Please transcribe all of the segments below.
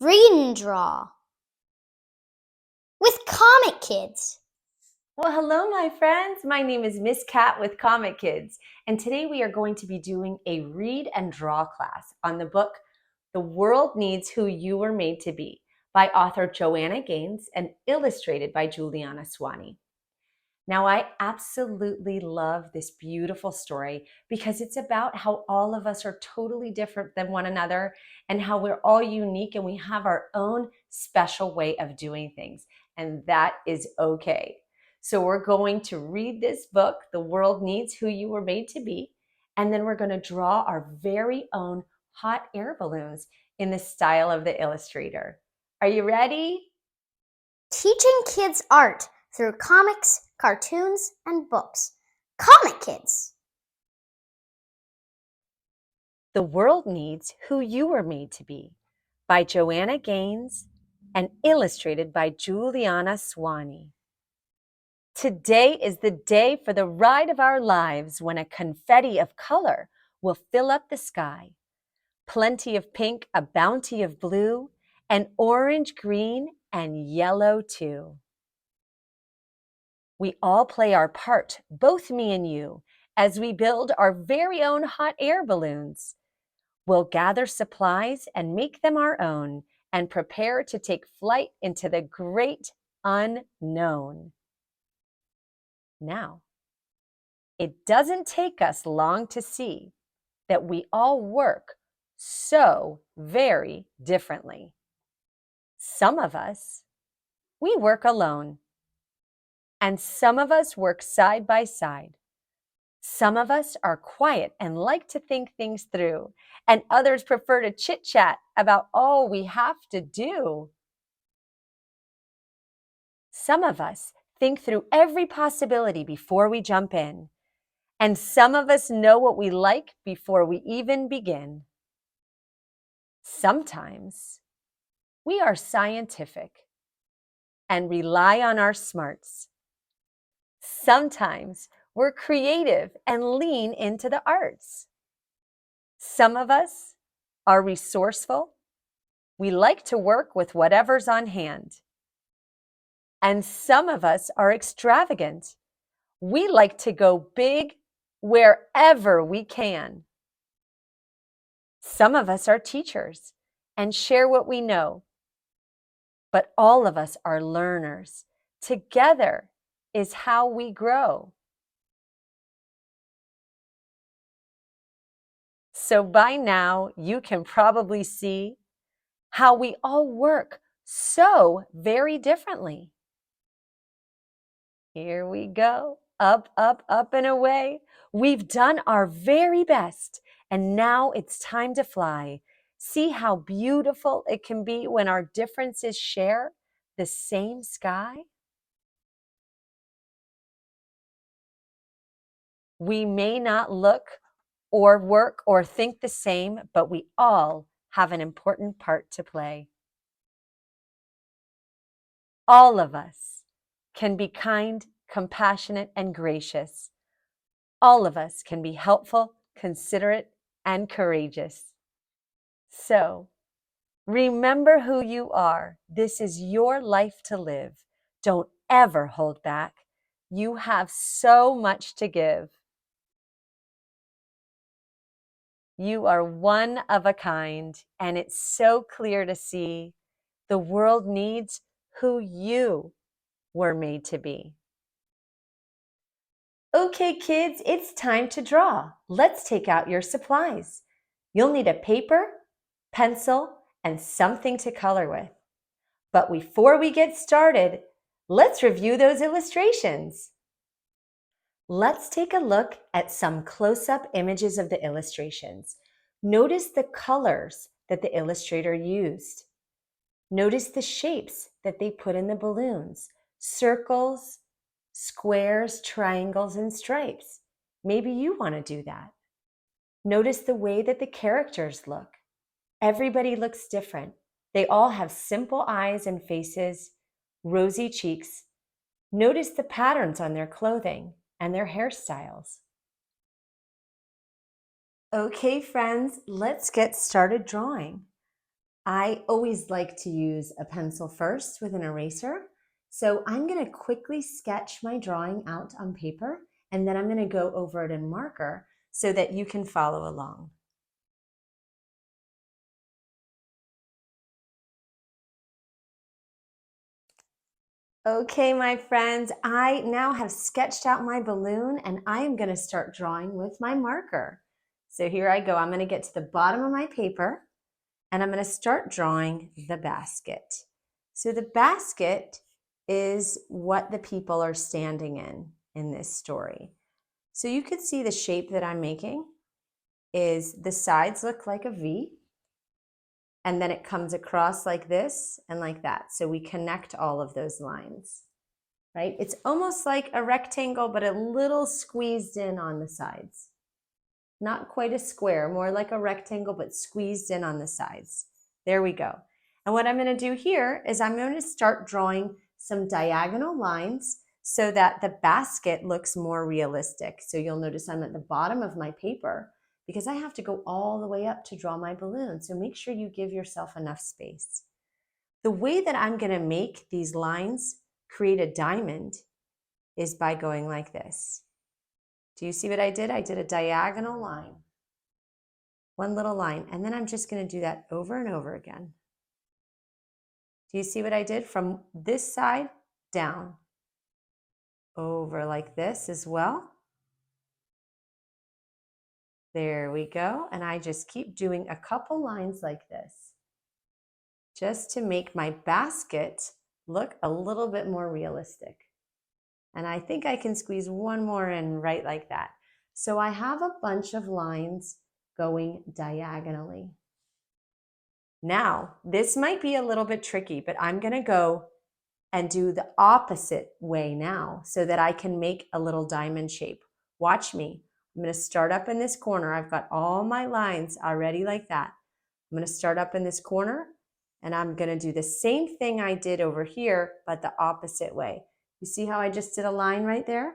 Read and draw with Comic Kids. Well, hello, my friends. My name is Miss Cat with Comic Kids, and today we are going to be doing a read and draw class on the book The World Needs Who You Were Made to Be by author Joanna Gaines and illustrated by Juliana Swani. Now, I absolutely love this beautiful story because it's about how all of us are totally different than one another and how we're all unique and we have our own special way of doing things. And that is okay. So, we're going to read this book, The World Needs Who You Were Made to Be, and then we're going to draw our very own hot air balloons in the style of the illustrator. Are you ready? Teaching kids art through comics, cartoons, and books. Comic Kids. The World Needs Who You Were Made to Be by Joanna Gaines and illustrated by Juliana Swani. Today is the day for the ride of our lives when a confetti of color will fill up the sky. Plenty of pink, a bounty of blue, and orange, green, and yellow too. We all play our part, both me and you, as we build our very own hot air balloons. We'll gather supplies and make them our own and prepare to take flight into the great unknown. Now, it doesn't take us long to see that we all work so very differently. Some of us, we work alone, and some of us work side by side. Some of us are quiet and like to think things through, and others prefer to chit-chat about all we have to do. Some of us think through every possibility before we jump in, and some of us know what we like before we even begin. Sometimes we are scientific and rely on our smarts. Sometimes we're creative and lean into the arts. Some of us are resourceful. We like to work with whatever's on hand. And some of us are extravagant. We like to go big wherever we can. Some of us are teachers and share what we know. But all of us are learners. Together is how we grow. So by now, you can probably see how we all work so very differently. Here we go, up, up, up and away. We've done our very best, and now it's time to fly. See how beautiful it can be when our differences share the same sky? We may not look or work or think the same, but we all have an important part to play. All of us can be kind, compassionate, and gracious. All of us can be helpful, considerate, and courageous. So, remember who you are. This is your life to live. Don't ever hold back. You have so much to give. You are one of a kind, and it's so clear to see the world needs who you were made to be. Okay, kids, it's time to draw. Let's take out your supplies. You'll need a paper, pencil, and something to color with. But before we get started, let's review those illustrations. Let's take a look at some close-up images of the illustrations. Notice the colors that the illustrator used. Notice the shapes that they put in the balloons. Circles, squares, triangles, and stripes. Maybe you want to do that. Notice the way that the characters look. Everybody looks different. They all have simple eyes and faces, rosy cheeks. Notice the patterns on their clothing and their hairstyles. Okay, friends, let's get started drawing. I always like to use a pencil first with an eraser. So I'm going to quickly sketch my drawing out on paper, and then I'm going to go over it in marker so that you can follow along. Okay, my friends, I now have sketched out my balloon and I am going to start drawing with my marker. So here I go. I'm going to get to the bottom of my paper and I'm going to start drawing the basket. So the basket is what the people are standing in this story. So you could see the shape that I'm making is the sides look like a V, and then it comes across like this and like that. So we connect all of those lines, right? It's almost like a rectangle, but a little squeezed in on the sides. Not quite a square, more like a rectangle, but squeezed in on the sides. There we go. And what I'm going to do here is I'm going to start drawing some diagonal lines so that the basket looks more realistic. So you'll notice I'm at the bottom of my paper because I have to go all the way up to draw my balloon. So make sure you give yourself enough space. The way that I'm going to make these lines create a diamond is by going like this. Do you see what I did? I did a diagonal line. One little line, and then I'm just going to do that over and over again. Do you see what I did? From this side down, over like this as well. There we go. And I just keep doing a couple lines like this, just to make my basket look a little bit more realistic. And I think I can squeeze one more in right like that. So I have a bunch of lines going diagonally. Now, this might be a little bit tricky, but I'm going to go and do the opposite way now so that I can make a little diamond shape. Watch me. I'm going to start up in this corner. I've got all my lines already like that. I'm going to start up in this corner and I'm going to do the same thing I did over here, but the opposite way. You see how I just did a line right there?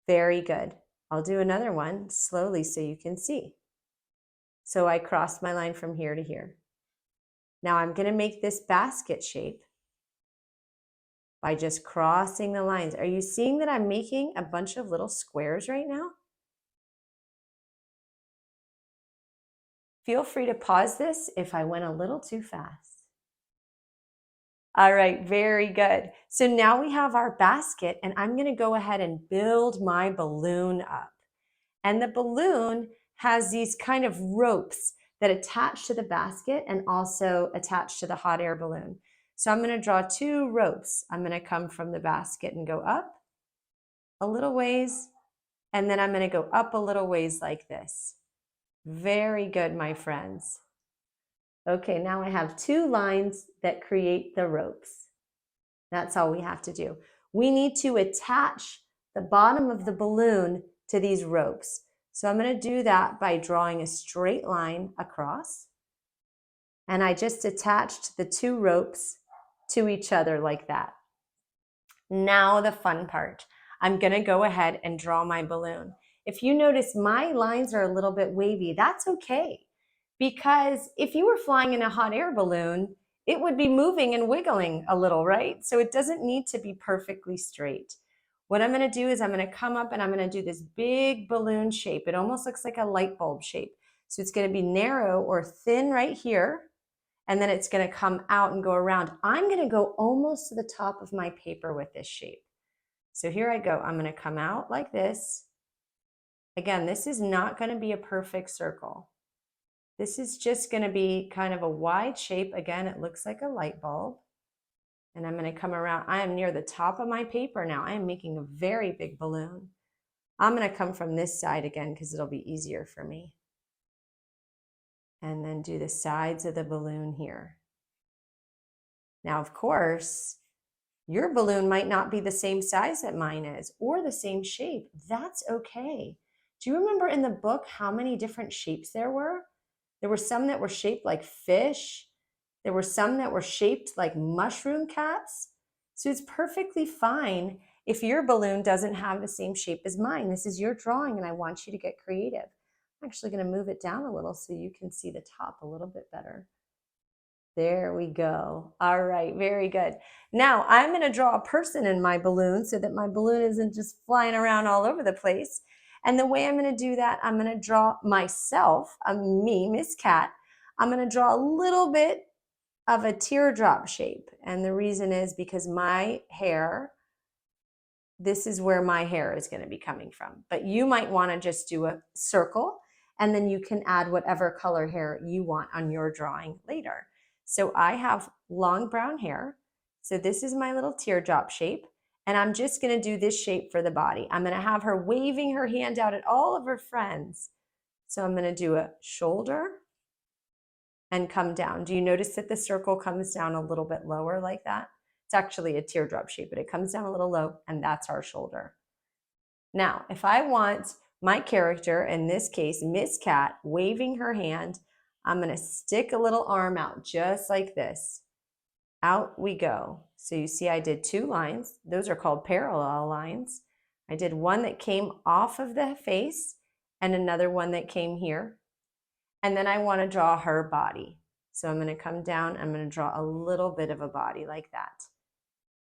Very good. I'll do another one slowly so you can see. So I crossed my line from here to here. Now I'm going to make this basket shape by just crossing the lines. Are you seeing that I'm making a bunch of little squares right now? Feel free to pause this if I went a little too fast. All right, very good. So now we have our basket and I'm going to go ahead and build my balloon up. And the balloon has these kind of ropes that attach to the basket and also attach to the hot air balloon. So I'm going to draw two ropes. I'm going to come from the basket and go up a little ways, and then I'm going to go up a little ways like this. Very good, my friends. Okay, now I have two lines that create the ropes. That's all we have to do. We need to attach the bottom of the balloon to these ropes. So I'm going to do that by drawing a straight line across. And I just attached the two ropes to each other like that. Now the fun part. I'm going to go ahead and draw my balloon. If you notice my lines are a little bit wavy, that's okay. Because if you were flying in a hot air balloon, it would be moving and wiggling a little, right? So it doesn't need to be perfectly straight. What I'm going to do is I'm going to come up and I'm going to do this big balloon shape. It almost looks like a light bulb shape. So it's going to be narrow or thin right here. And then it's going to come out and go around. I'm going to go almost to the top of my paper with this shape. So here I go. I'm going to come out like this. Again, this is not going to be a perfect circle. This is just going to be kind of a wide shape. Again, it looks like a light bulb. And I'm going to come around. I am near the top of my paper now. I am making a very big balloon. I'm going to come from this side again because it'll be easier for me. And then do the sides of the balloon here. Now, of course, your balloon might not be the same size that mine is or the same shape. That's okay. Do you remember in the book how many different shapes there were? There were some that were shaped like fish. There were some that were shaped like mushroom caps. So it's perfectly fine if your balloon doesn't have the same shape as mine. This is your drawing and I want you to get creative. I'm actually going to move it down a little so you can see the top a little bit better. There we go. All right, very good. Now I'm going to draw a person in my balloon so that my balloon isn't just flying around all over the place. And the way I'm going to do that, I'm going to draw myself, me, Miss Cat. I'm going to draw a little bit of a teardrop shape. And the reason is because my hair, this is where my hair is going to be coming from. But you might want to just do a circle, and then you can add whatever color hair you want on your drawing later. So I have long brown hair. So this is my little teardrop shape. And I'm just going to do this shape for the body. I'm going to have her waving her hand out at all of her friends. So I'm going to do a shoulder and come down. Do you notice that the circle comes down a little bit lower like that? It's actually a teardrop shape, but it comes down a little low, and that's our shoulder. Now, if I want my character, in this case, Miss Cat, waving her hand, I'm going to stick a little arm out just like this. Out we go. So you see I did 2 lines. Those are called parallel lines. I did one that came off of the face and another one that came here. And then I want to draw her body. So I'm going to come down. I'm going to draw a little bit of a body like that.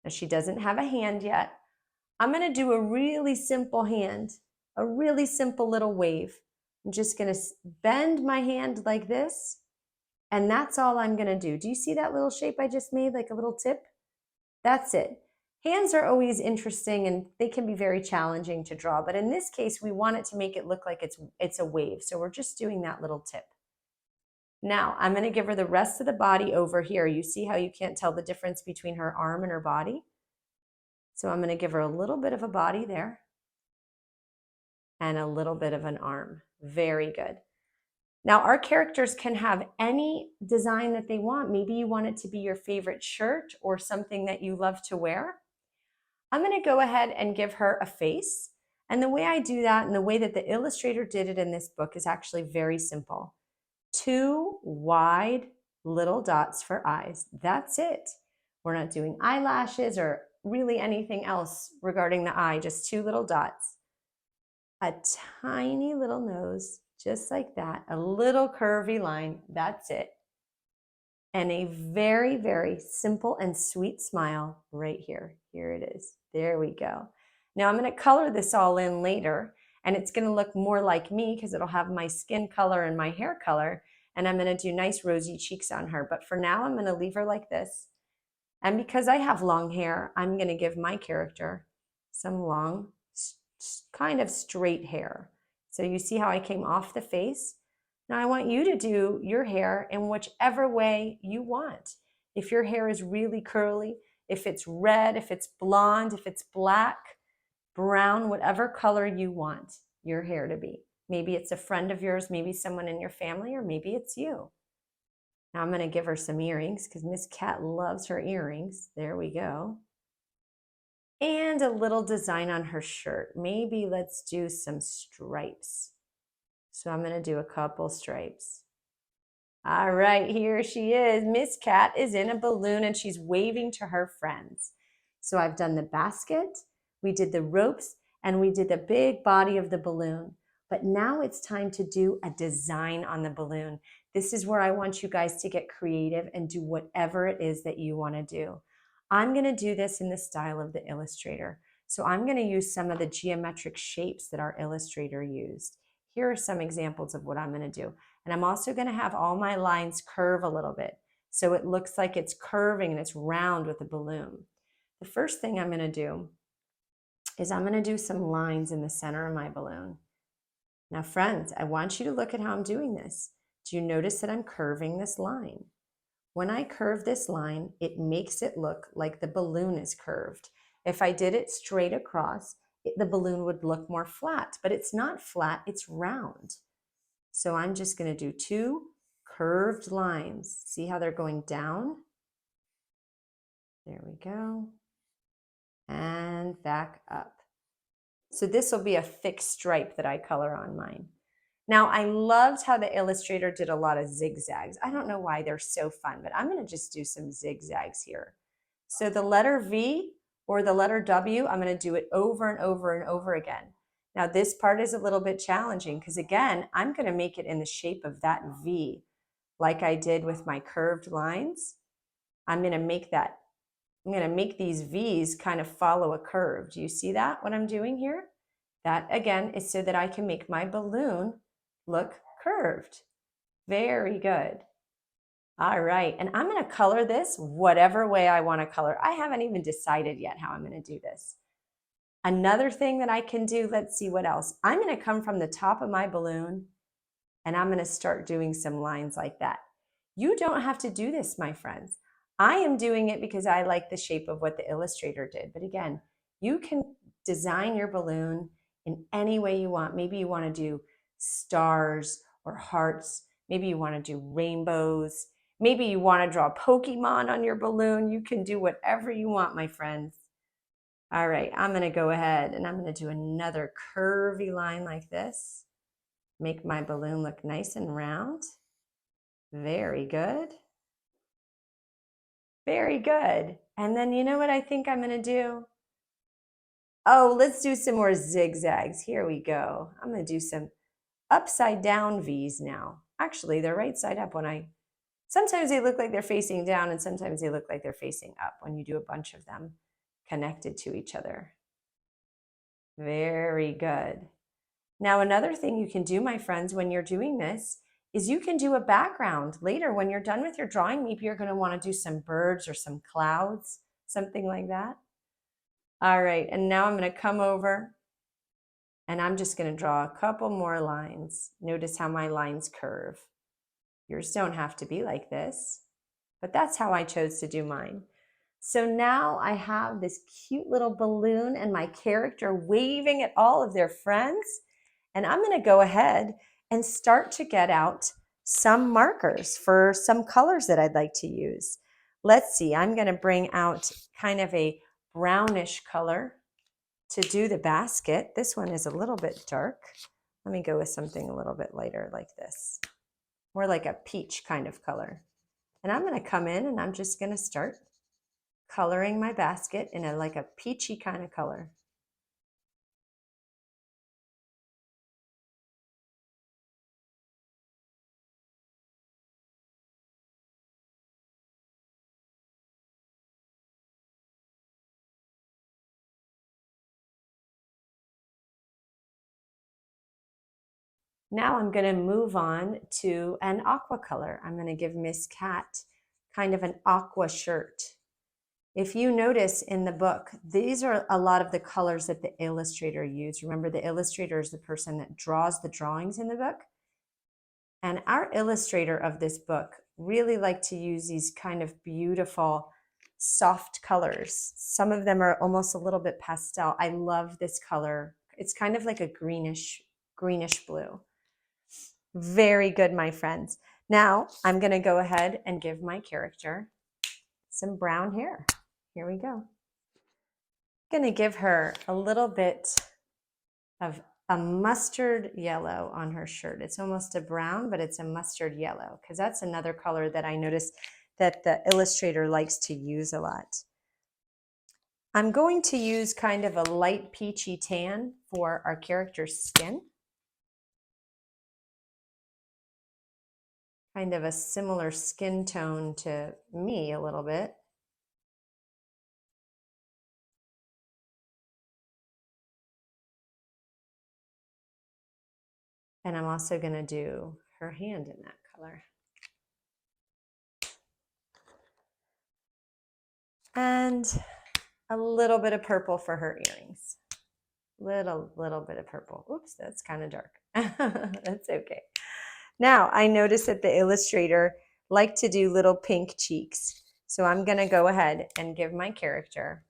Now she doesn't have a hand yet. I'm going to do a really simple hand, a really simple little wave. I'm just going to bend my hand like this. And that's all I'm going to do. Do you see that little shape I just made, like a little tip? That's it. Hands are always interesting and they can be very challenging to draw. But in this case, we want it to make it look like it's a wave. So we're just doing that little tip. Now I'm going to give her the rest of the body over here. You see how you can't tell the difference between her arm and her body? So I'm going to give her a little bit of a body there and a little bit of an arm. Very good. Now our characters can have any design that they want. Maybe you want it to be your favorite shirt or something that you love to wear. I'm going to go ahead and give her a face. And the way I do that and the way that the illustrator did it in this book is actually very simple. 2 wide little dots for eyes. That's it. We're not doing eyelashes or really anything else regarding the eye, just 2 little dots. A tiny little nose, just like that, a little curvy line, that's it. And a very, very simple and sweet smile right here. Here it is. There we go. Now I'm going to color this all in later, and it's going to look more like me because it'll have my skin color and my hair color, and I'm going to do nice rosy cheeks on her. But for now, I'm going to leave her like this. And because I have long hair, I'm going to give my character some long, kind of straight hair. So you see how I came off the face? Now I want you to do your hair in whichever way you want. If your hair is really curly, if it's red, if it's blonde, if it's black, brown, whatever color you want your hair to be. Maybe it's a friend of yours, maybe someone in your family, or maybe it's you. Now I'm going to give her some earrings because Miss Cat loves her earrings. There we go. And a little design on her shirt. Maybe let's do some stripes. So I'm going to do a couple stripes. All right, here she is. Miss Cat is in a balloon and she's waving to her friends. So I've done the basket, we did the ropes, and we did the big body of the balloon. But now it's time to do a design on the balloon. This is where I want you guys to get creative and do whatever it is that you want to do. I'm going to do this in the style of the illustrator. So I'm going to use some of the geometric shapes that our illustrator used. Here are some examples of what I'm going to do. And I'm also going to have all my lines curve a little bit. So it looks like it's curving and it's round with a balloon. The first thing I'm going to do is I'm going to do some lines in the center of my balloon. Now, friends, I want you to look at how I'm doing this. Do you notice that I'm curving this line? When I curve this line, it makes it look like the balloon is curved. If I did it straight across, the balloon would look more flat, but it's not flat, it's round. So I'm just going to do 2 curved lines. See how they're going down? There we go. And back up. So this will be a thick stripe that I color on mine. Now, I loved how the illustrator did a lot of zigzags. I don't know why they're so fun, but I'm going to just do some zigzags here. So the letter V or the letter W, I'm going to do it over and over and over again. Now, this part is a little bit challenging because, again, I'm going to make it in the shape of that V. like I did with my curved lines, I'm going to make these V's kind of follow a curve. Do you see that, what I'm doing here? That, again, is so that I can make my balloon look curved. Very good. All right, and I'm going to color this whatever way I want to color. I haven't even decided yet how I'm going to do this. Another thing that I can do, let's see what else. I'm going to come from the top of my balloon and I'm going to start doing some lines like that. You don't have to do this, my friends. I am doing it because I like the shape of what the illustrator did. But again, you can design your balloon in any way you want. Maybe you want to do stars or hearts. Maybe you want to do rainbows. Maybe you want to draw Pokemon on your balloon. You can do whatever you want, my friends. All right, I'm going to go ahead and I'm going to do another curvy line like this. Make my balloon look nice and round. Very good. Very good. And then you know what I think I'm going to do? Oh, let's do some more zigzags. Here we go. I'm going to do some upside down V's now. Actually, they're right side up sometimes they look like they're facing down and sometimes they look like they're facing up when you do a bunch of them connected to each other. Very good. Now, another thing you can do, my friends, when you're doing this is you can do a background later when you're done with your drawing. Maybe you're going to want to do some birds or some clouds, something like that. All right, and now I'm going to come over and I'm just going to draw a couple more lines. Notice how my lines curve. Yours don't have to be like this, but that's how I chose to do mine. So now I have this cute little balloon and my character waving at all of their friends. And I'm going to go ahead and start to get out some markers for some colors that I'd like to use. Let's see, I'm going to bring out kind of a brownish color to do the basket. This one is a little bit dark. Let me go with something a little bit lighter like this, more like a peach kind of color. And I'm going to come in and I'm just going to start coloring my basket in like a peachy kind of color. Now I'm going to move on to an aqua color. I'm going to give Miss Cat kind of an aqua shirt. If you notice in the book, these are a lot of the colors that the illustrator used. Remember, the illustrator is the person that draws the drawings in the book. And our illustrator of this book really liked to use these kind of beautiful, soft colors. Some of them are almost a little bit pastel. I love this color. It's kind of like a greenish blue. Very good, my friends. Now I'm going to go ahead and give my character some brown hair. Here we go. I'm going to give her a little bit of a mustard yellow on her shirt. It's almost a brown, but it's a mustard yellow because that's another color that I noticed that the illustrator likes to use a lot. I'm going to use kind of a light peachy tan for our character's skin. Kind of a similar skin tone to me a little bit. And I'm also going to do her hand in that color. And a little bit of purple for her earrings. Little bit of purple. Oops, that's kind of dark. That's okay. Now, I noticed that the illustrator liked to do little pink cheeks. So I'm going to go ahead and give my character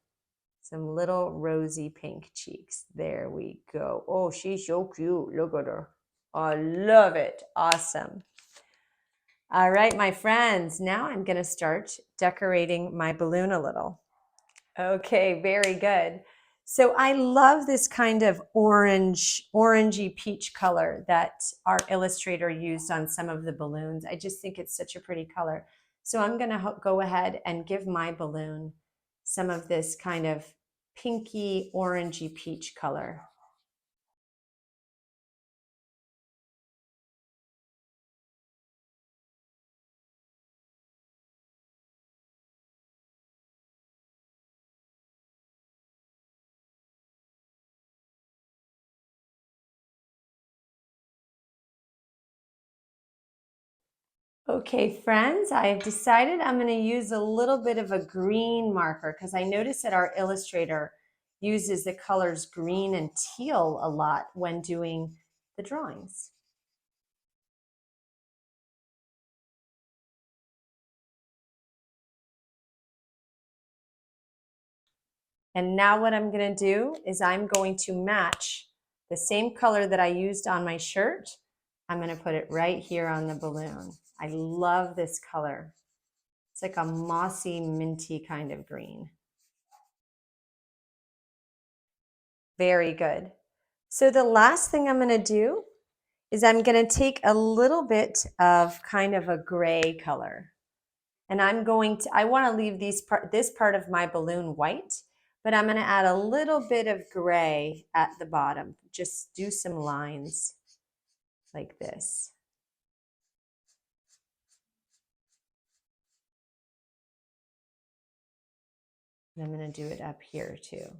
some little rosy pink cheeks. There we go. Oh, she's so cute. Look at her. I love it. Awesome. All right, my friends. Now I'm going to start decorating my balloon a little. Okay, very good. So I love this kind of orangey peach color that our illustrator used on some of the balloons. I just think it's such a pretty color. So I'm going to go ahead and give my balloon some of this kind of pinky orangey peach color. Okay, friends, I've decided I'm going to use a little bit of a green marker because I noticed that our illustrator uses the colors green and teal a lot when doing the drawings. And now what I'm going to do is I'm going to match the same color that I used on my shirt. I'm going to put it right here on the balloon. I love this color. It's like a mossy, minty kind of green. Very good. So the last thing I'm going to do is I'm going to take a little bit of kind of a gray color. And I want to leave this part of my balloon white, but I'm going to add a little bit of gray at the bottom. Just do some lines like this. And I'm going to do it up here too.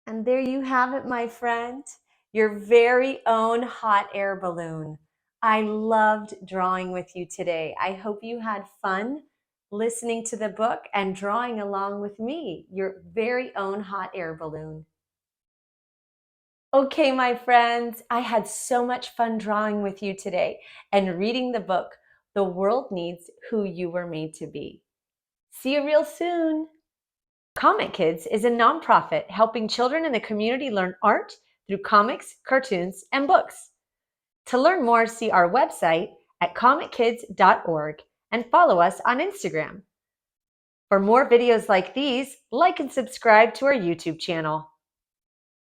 And there you have it, my friend, your very own hot air balloon. I loved drawing with you today. I hope you had fun listening to the book and drawing along with me, your very own hot air balloon. Okay, my friends, I had so much fun drawing with you today and reading the book, The World Needs Who You Were Made to Be. See you real soon. Comic Kids is a nonprofit helping children in the community learn art through comics, cartoons, and books. To learn more, see our website at comickids.org and follow us on Instagram. For more videos like these, like and subscribe to our YouTube channel.